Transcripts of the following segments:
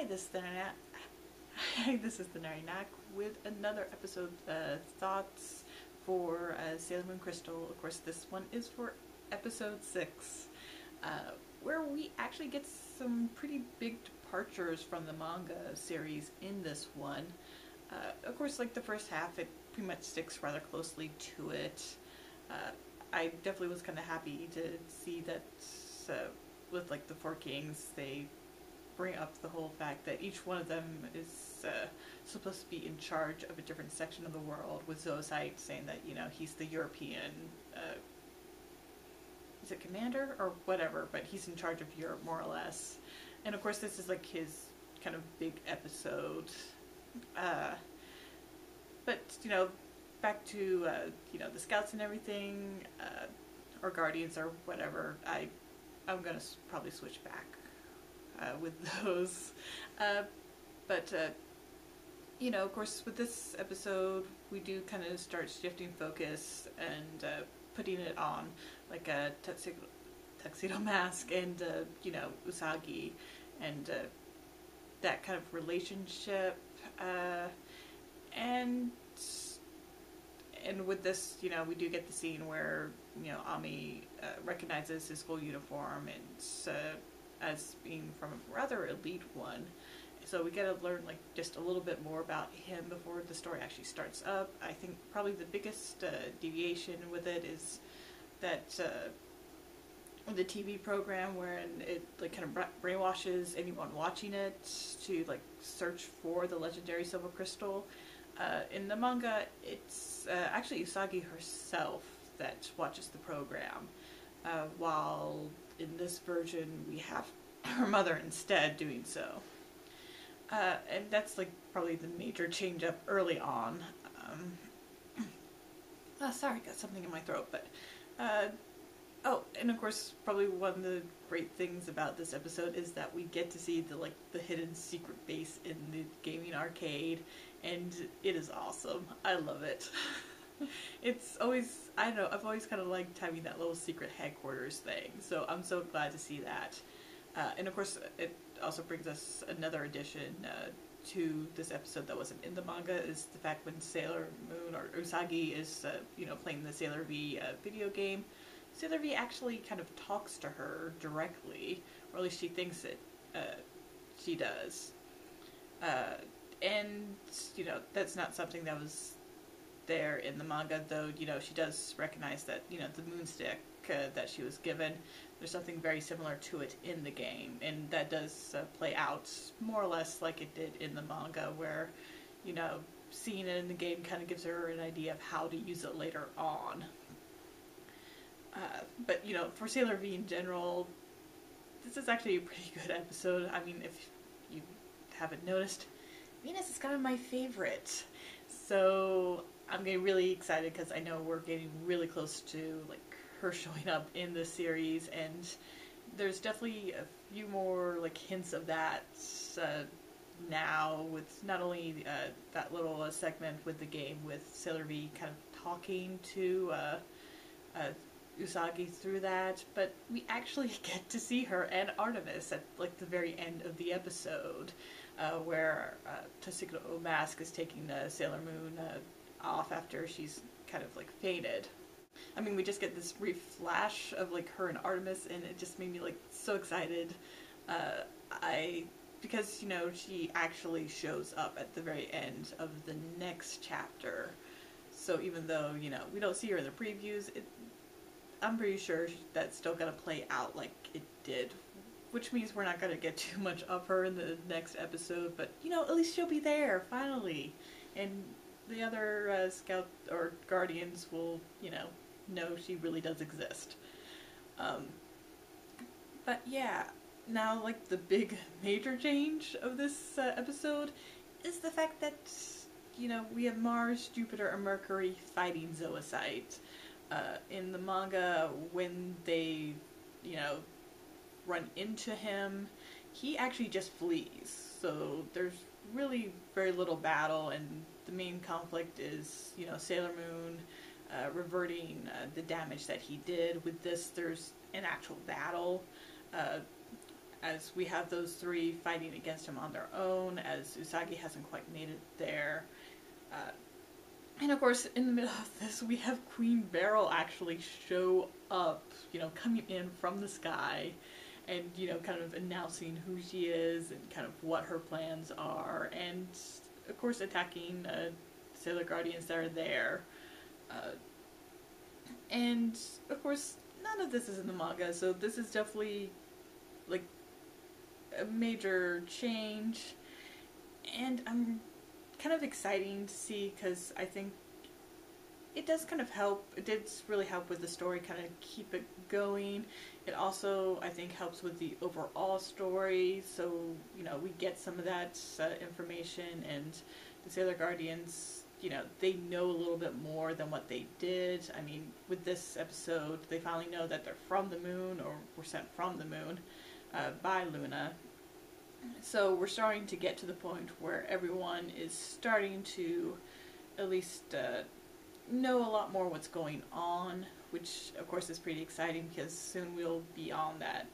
Hi, this is the Nat. Hi, this is the Nary Knack with another episode thoughts for Sailor Moon Crystal. Of course, this one is for episode 6, where we actually get some pretty big departures from the manga series in this one. Of course, like the first half, it pretty much sticks rather closely to it. I definitely was kind of happy to see that with like the Four Kings, they bring up the whole fact that each one of them is supposed to be in charge of a different section of the world, with Zoisite saying that, you know, he's the European, is it commander or whatever, but he's in charge of Europe more or less. And of course this is like his kind of big episode. But, you know, back to, you know, the scouts and everything, or guardians or whatever, I'm gonna probably switch back with those. But you know, of course, with this episode, we do kind of start shifting focus and putting it on like a tuxedo mask and, you know, Usagi and that kind of relationship. And with this, you know, we do get the scene where, you know, Ami recognizes his school uniform and as being from a rather elite one. So we get to learn like just a little bit more about him before the story actually starts up. I think probably the biggest deviation with it is that the TV program, wherein it like kind of brainwashes anyone watching it to like search for the legendary silver crystal. In the manga, it's actually Usagi herself that watches the program, while in this version we have her mother instead doing so. And that's like probably the major change up early on. Sorry, got something in my throat, but oh, and of course, probably one of the great things about this episode is that we get to see the hidden secret base in the gaming arcade, and it is awesome. I love it. It's always, I don't know, I've always kind of liked having that little secret headquarters thing, so I'm so glad to see that. And of course, it also brings us another addition to this episode that wasn't in the manga, is the fact when Sailor Moon or Usagi is, you know, playing the Sailor V video game, Sailor V actually kind of talks to her directly, or at least she thinks it, she does. And, you know, that's not something that was there in the manga, though, you know, she does recognize that, you know, the moonstick that she was given, there's something very similar to it in the game, and that does play out more or less like it did in the manga, where, you know, seeing it in the game kind of gives her an idea of how to use it later on. But, you know, for Sailor V in general, this is actually a pretty good episode. I mean, if you haven't noticed, Venus is kind of my favorite. So I'm getting really excited because I know we're getting really close to like her showing up in the series, and there's definitely a few more like hints of that now, with not only that little segment with the game with Sailor V kind of talking to Usagi through that, but we actually get to see her and Artemis at like the very end of the episode, where Tuxedo Mask is taking Sailor Moon off after she's kind of like fainted. I mean, we just get this brief flash of like her and Artemis, and it just made me like so excited. Because, you know, she actually shows up at the very end of the next chapter. So even though, you know, we don't see her in the previews, I'm pretty sure that's still gonna play out like it did. Which means we're not gonna get too much of her in the next episode, but, you know, at least she'll be there, finally. And the other scout or guardians will, you know she really does exist. But yeah, now like the big major change of this episode is the fact that, you know, we have Mars, Jupiter, and Mercury fighting Zoisite. In the manga, when they, you know, run into him, he actually just flees. So there's really very little battle, and the main conflict is, you know, Sailor Moon reverting the damage that he did. With this, there's an actual battle. as we have those three fighting against him on their own, as Usagi hasn't quite made it there. And of course, in the middle of this, we have Queen Beryl actually show up, coming in from the sky and, kind of announcing who she is and kind of what her plans are, and of course attacking Sailor Guardians that are there. And of course, none of this is in the manga, so this is definitely like a major change, and I'm kind of exciting to see, because I think it does kind of help. It did really help with the story, kind of keep it going. It also, I think, helps with the overall story, so we get some of that information, and the Sailor Guardians, they know a little bit more than what they did. I mean, with this episode, they finally know that they're from the moon, or were sent from the moon by Luna. So we're starting to get to the point where everyone is starting to at least know a lot more what's going on, which of course is pretty exciting, because soon we'll be on that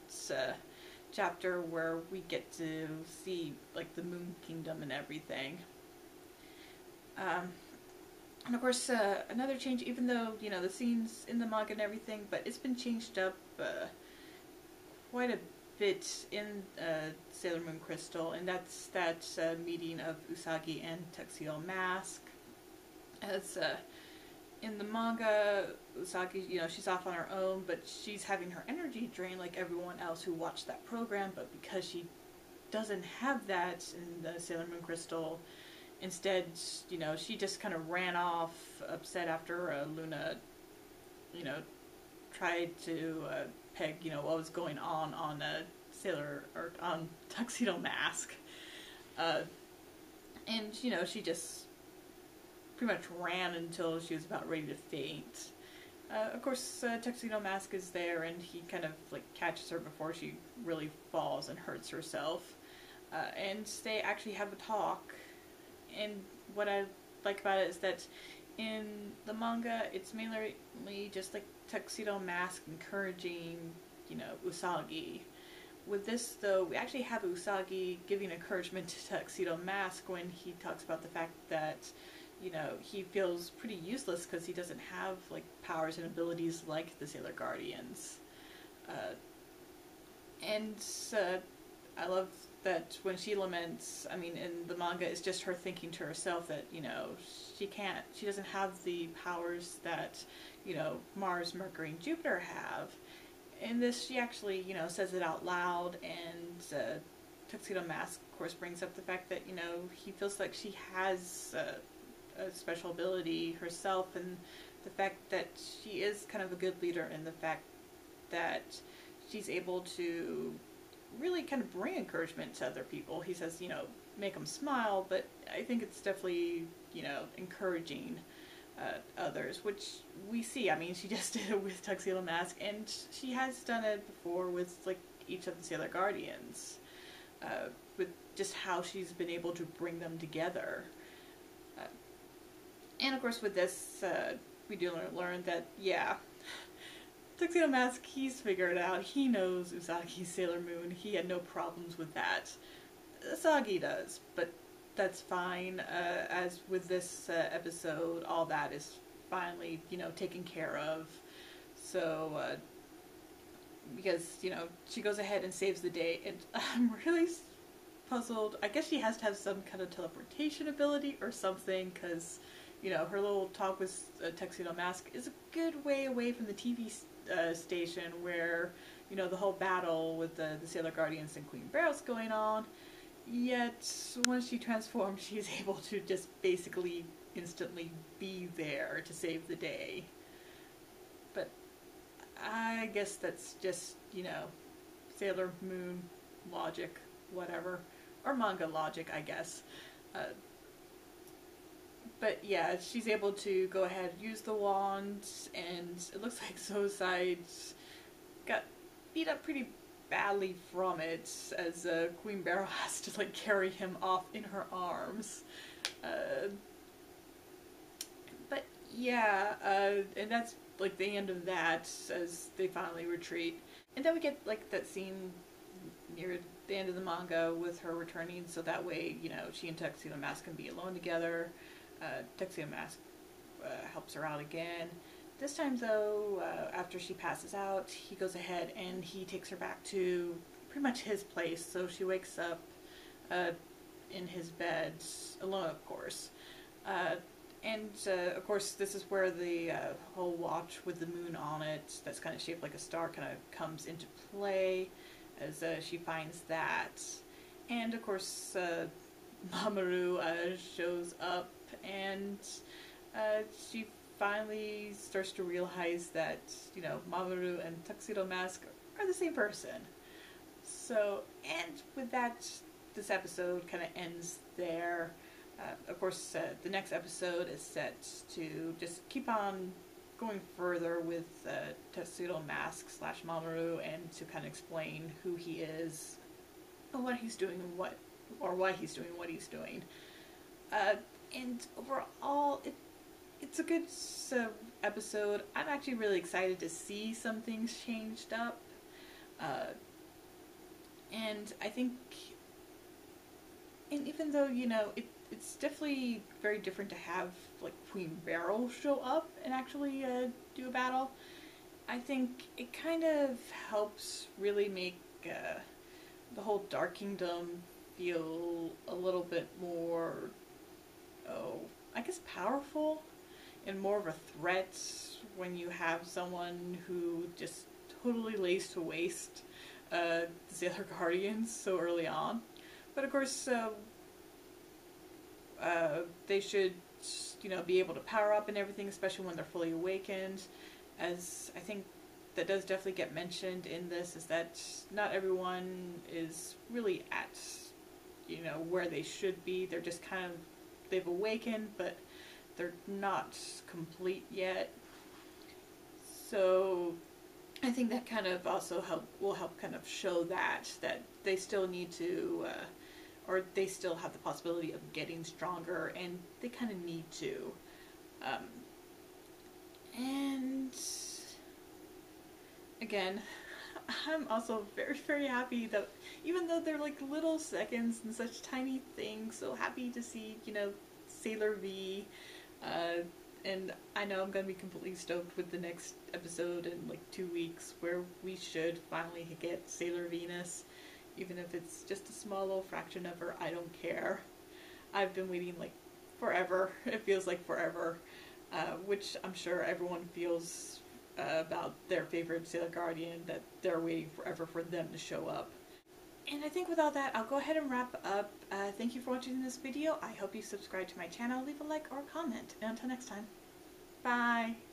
chapter where we get to see like the Moon Kingdom and everything. And of course, another change, even though the scenes in the manga and everything, but it's been changed up quite a bit in Sailor Moon Crystal, and that's that meeting of Usagi and Tuxedo Mask. As in the manga, Usagi, she's off on her own, but she's having her energy drained like everyone else who watched that program, but because she doesn't have that in the Sailor Moon Crystal, instead, she just kind of ran off, upset after Luna, tried to peg, what was going on Sailor, or on Tuxedo Mask. And, she just pretty much ran until she was about ready to faint. Of course, Tuxedo Mask is there, and he kind of like catches her before she really falls and hurts herself. And they actually have a talk. And what I like about it is that in the manga, it's mainly just like Tuxedo Mask encouraging, Usagi. With this, though, we actually have Usagi giving encouragement to Tuxedo Mask when he talks about the fact that, he feels pretty useless because he doesn't have, like, powers and abilities like the Sailor Guardians. I love that when she laments, I mean, in the manga, it's just her thinking to herself that, she doesn't have the powers that, Mars, Mercury, and Jupiter have. In this, she actually, says it out loud, and Tuxedo Mask, of course, brings up the fact that, he feels like she has a special ability herself, and the fact that she is kind of a good leader, and the fact that she's able to really kind of bring encouragement to other people. He says, make them smile, but I think it's definitely, encouraging others, which we see. I mean, she just did it with Tuxedo Mask, and she has done it before with, like, each of the Sailor Guardians, with just how she's been able to bring them together. And of course with this, we do learn that, Tuxedo Mask, he's figured it out. He knows Usagi's Sailor Moon. He had no problems with that. Usagi does, but that's fine. As with this episode, all that is finally, taken care of. So, because, she goes ahead and saves the day, and I'm really puzzled. I guess she has to have some kind of teleportation ability or something, because, her little talk with Tuxedo Mask is a good way away from the TV station where, the whole battle with the Sailor Guardians and Queen Barrow's going on. Yet, once she transforms, she's able to just basically instantly be there to save the day. But I guess that's just, Sailor Moon logic, whatever. Or manga logic, I guess. But yeah, she's able to go ahead and use the wand, and it looks like Zoiside got beat up pretty badly from it, as Queen Barrow has to like carry him off in her arms. But yeah, and that's like the end of that, as they finally retreat. And then we get like that scene, near the end of the manga with her returning, so that way, you know, she and Tuxedo Mask can be alone together. Tuxedo Mask helps her out again. This time, though, after she passes out, he goes ahead and he takes her back to pretty much his place. So she wakes up in his bed, alone, of course. And of course, this is where the whole watch with the moon on it, that's kind of shaped like a star, kind of comes into play as she finds that. And of course, Mamoru shows up, and she finally starts to realize that, you know, Mamoru and Tuxedo Mask are the same person. So, and with that, this episode kind of ends there. Of course, the next episode is set to just keep on going further with Tuxedo Mask / Mamoru, and to kind of explain who he is, and what he's doing, and why he's doing what he's doing. And overall, it's a good episode. I'm actually really excited to see some things changed up. And I think, and even though, you know, it's definitely very different to have, like, Queen Beryl show up and actually do a battle, I think it kind of helps really make the whole Dark Kingdom feel a little bit more, I guess, powerful and more of a threat when you have someone who just totally lays to waste the Sailor Guardians so early on. But of course, they should, you know, be able to power up and everything, especially when they're fully awakened. As I think that does definitely get mentioned in this, is that not everyone is really at, you know, where they should be. They're just kind of, they've awakened, but they're not complete yet. So I think that kind of also will help kind of show that they still need to, or they still have the possibility of getting stronger, and they kind of need to. And again, I'm also very, very happy that even though they're like little seconds and such tiny things, so happy to see, you know, Sailor V. And I know I'm going to be completely stoked with the next episode in like 2 weeks, where we should finally get Sailor Venus. Even if it's just a small little fraction of her, I don't care. I've been waiting like forever. It feels like forever. Which I'm sure everyone feels about their favorite Sailor Guardian, that they're waiting forever for them to show up. And I think with all that, I'll go ahead and wrap up. Thank you for watching this video. I hope you subscribe to my channel, leave a like or a comment. And until next time, bye!